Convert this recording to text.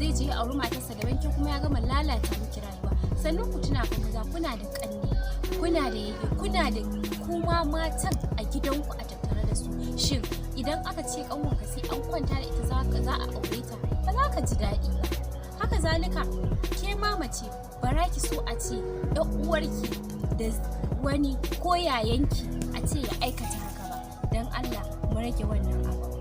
zai je ya auri matarsa daban, ke kuma ya gama lalata miki rayuwa. Sannan ku tuna fa maza, kuna da ƙanne, kuna da yayye, kuna da kuma matan a gidanku a tattare da su. Shin idan aka ce ƙanwarka sai an kwanta da ita za a aure ta, ba za ka ji daɗi ba. Haka zalika ke ma mace bara ki so a ce ɗan uwarki da wani ko yayanki a ce ya aikata haka ba. Dan Allah mu rage wannan abu.